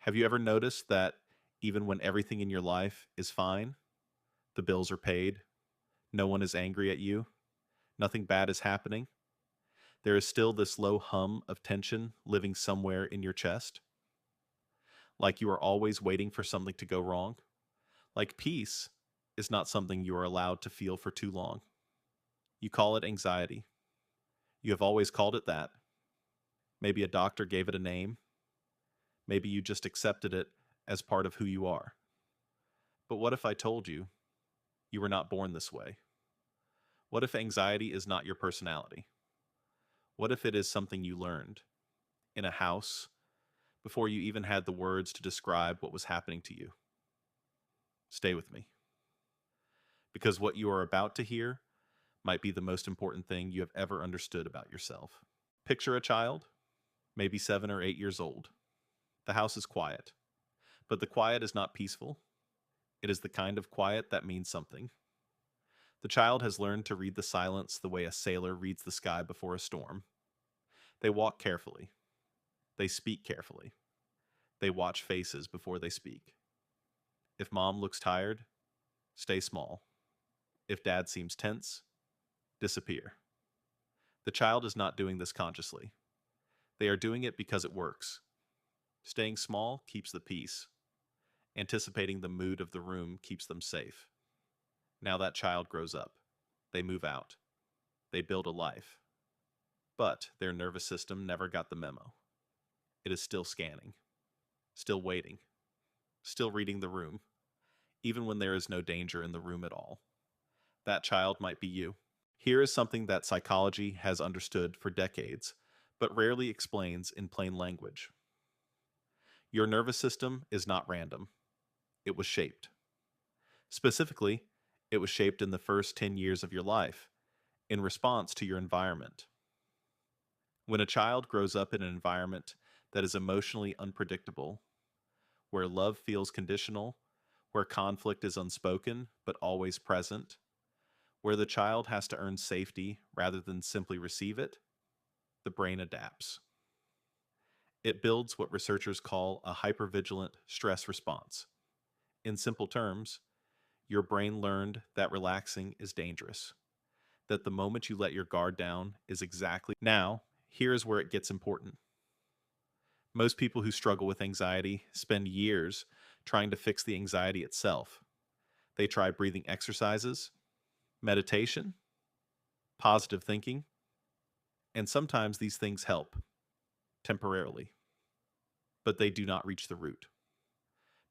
Have you ever noticed that even when everything in your life is fine, the bills are paid, no one is angry at you, nothing bad is happening, there is still this low hum of tension living somewhere in your chest? Like you are always waiting for something to go wrong? Like peace is not something you are allowed to feel for too long. You call it anxiety. You have always called it that. Maybe a doctor gave it a name. Maybe you just accepted it as part of who you are. But what if I told you you were not born this way? What if anxiety is not your personality? What if it is something you learned in a house before you even had the words to describe what was happening to you? Stay with me, because what you are about to hear might be the most important thing you have ever understood about yourself. Picture a child, maybe 7 or 8 years old. The house is quiet, but the quiet is not peaceful. It is the kind of quiet that means something. The child has learned to read the silence the way a sailor reads the sky before a storm. They walk carefully. They speak carefully. They watch faces before they speak. If mom looks tired, stay small. If dad seems tense, disappear. The child is not doing this consciously. They are doing it because it works. Staying small keeps the peace. Anticipating the mood of the room keeps them safe. Now that child grows up. They move out. They build a life. But their nervous system never got the memo. It is still scanning, still waiting, still reading the room, even when there is no danger in the room at all. That child might be you. Here is something that psychology has understood for decades, but rarely explains in plain language. Your nervous system is not random. It was shaped. Specifically, it was shaped in the first 10 years of your life, in response to your environment. When a child grows up in an environment that is emotionally unpredictable, where love feels conditional, where conflict is unspoken but always present, where the child has to earn safety rather than simply receive it, the brain adapts. It builds what researchers call a hypervigilant stress response. In simple terms, your brain learned that relaxing is dangerous, that the moment you let your guard down is exactly now. Here is where it gets important. Most people who struggle with anxiety spend years trying to fix the anxiety itself. They try breathing exercises, meditation, positive thinking, and sometimes these things help temporarily, but they do not reach the root.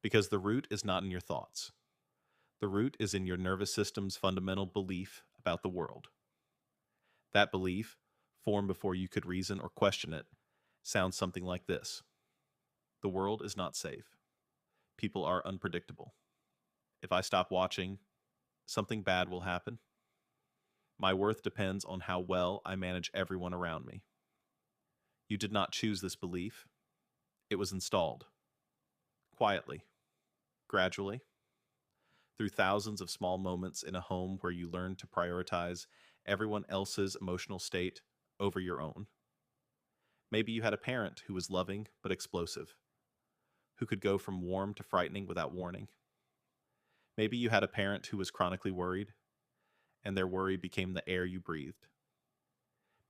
Because the root is not in your thoughts. The root is in your nervous system's fundamental belief about the world. That belief, formed before you could reason or question it, sounds something like this: the world is not safe. People are unpredictable. If I stop watching, something bad will happen. My worth depends on how well I manage everyone around me. You did not choose this belief. It was installed. Quietly, gradually, through thousands of small moments in a home where you learn to prioritize everyone else's emotional state over your own. Maybe you had a parent who was loving but explosive, who could go from warm to frightening without warning. Maybe you had a parent who was chronically worried, and their worry became the air you breathed.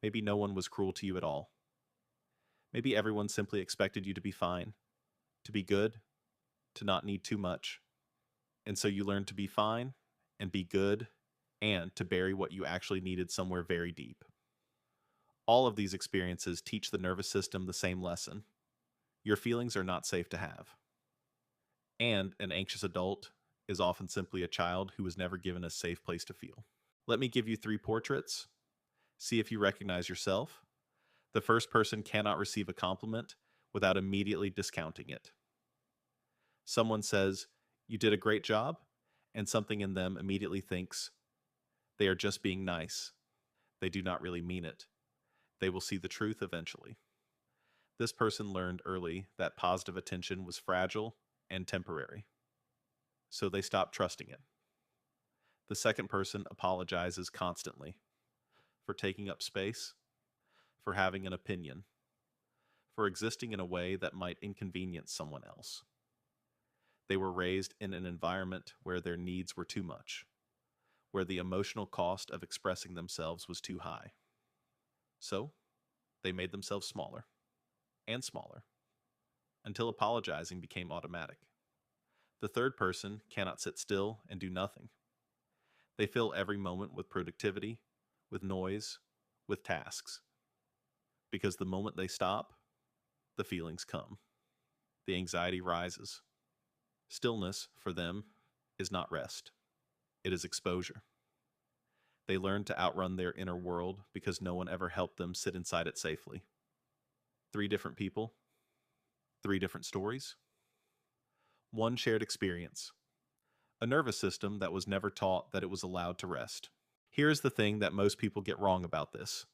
Maybe no one was cruel to you at all. Maybe everyone simply expected you to be fine, to be good, to not need too much. And so you learned to be fine and be good and to bury what you actually needed somewhere very deep. All of these experiences teach the nervous system the same lesson. Your feelings are not safe to have. And an anxious adult is often simply a child who was never given a safe place to feel. Let me give you 3 portraits. See if you recognize yourself. The first person cannot receive a compliment without immediately discounting it. Someone says, "You did a great job," and something in them immediately thinks, they are just being nice. They do not really mean it. They will see the truth eventually. This person learned early that positive attention was fragile and temporary, so they stopped trusting it. The second person apologizes constantly for taking up space, for having an opinion, for existing in a way that might inconvenience someone else. They were raised in an environment where their needs were too much, where the emotional cost of expressing themselves was too high. So, they made themselves smaller and smaller until apologizing became automatic. The third person cannot sit still and do nothing. They fill every moment with productivity, with noise, with tasks. Because the moment they stop, the feelings come. The anxiety rises. Stillness, for them, is not rest. It is exposure. They learn to outrun their inner world because no one ever helped them sit inside it safely. 3 different people, 3 different stories, one shared experience, a nervous system that was never taught that it was allowed to rest. Here's the thing that most people get wrong about this.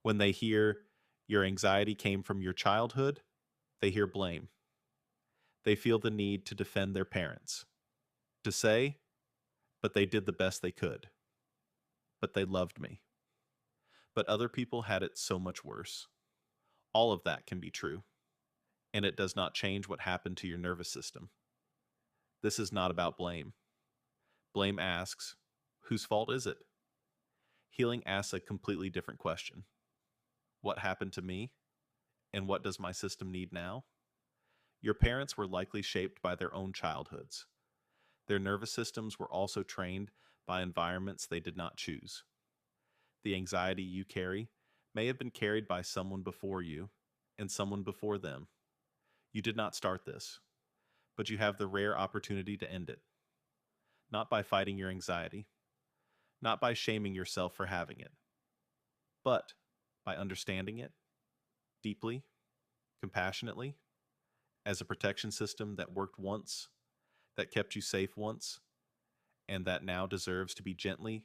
When they hear your anxiety came from your childhood, they hear blame. They feel the need to defend their parents, to say, but they did the best they could. But they loved me. But other people had it so much worse. All of that can be true, and it does not change what happened to your nervous system. This is not about blame. Blame asks, whose fault is it? Healing asks a completely different question. What happened to me? And what does my system need now? Your parents were likely shaped by their own childhoods. Their nervous systems were also trained by environments they did not choose. The anxiety you carry may have been carried by someone before you and someone before them. You did not start this, but you have the rare opportunity to end it. Not by fighting your anxiety, not by shaming yourself for having it, but by understanding it deeply, compassionately, as a protection system that worked once, that kept you safe once, and that now deserves to be gently,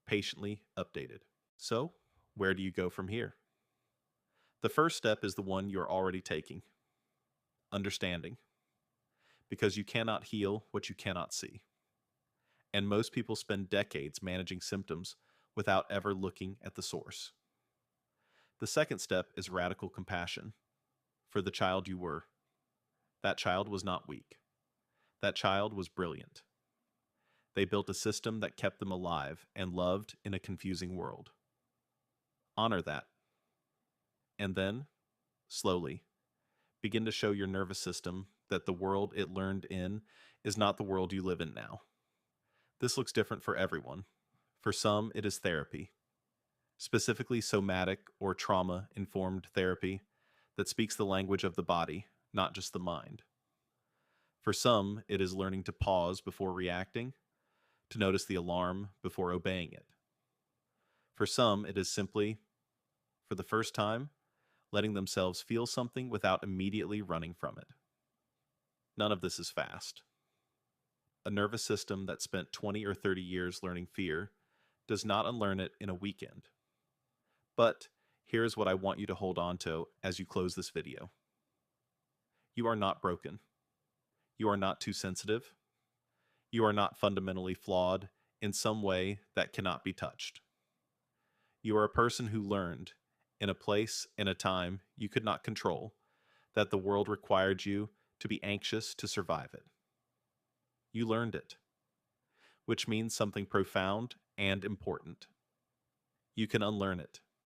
patiently updated. So, where do you go from here? The first step is the one you're already taking: understanding. Because you cannot heal what you cannot see. And most people spend decades managing symptoms without ever looking at the source. The second step is radical compassion for the child you were. That child was not weak. That child was brilliant. They built a system that kept them alive and loved in a confusing world. Honor that. And then, slowly, begin to show your nervous system that the world it learned in is not the world you live in now. This looks different for everyone. For some, it is therapy, specifically somatic or trauma-informed therapy that speaks the language of the body, not just the mind. For some, it is learning to pause before reacting, to notice the alarm before obeying it. For some, it is simply, for the first time, letting themselves feel something without immediately running from it. None of this is fast. A nervous system that spent 20 or 30 years learning fear does not unlearn it in a weekend. But here's what I want you to hold on to as you close this video. You are not broken. You are not too sensitive. You are not fundamentally flawed in some way that cannot be touched. You are a person who learned, in a place and a time you could not control, that the world required you to be anxious to survive it. You learned it, which means something profound and important. You can unlearn it.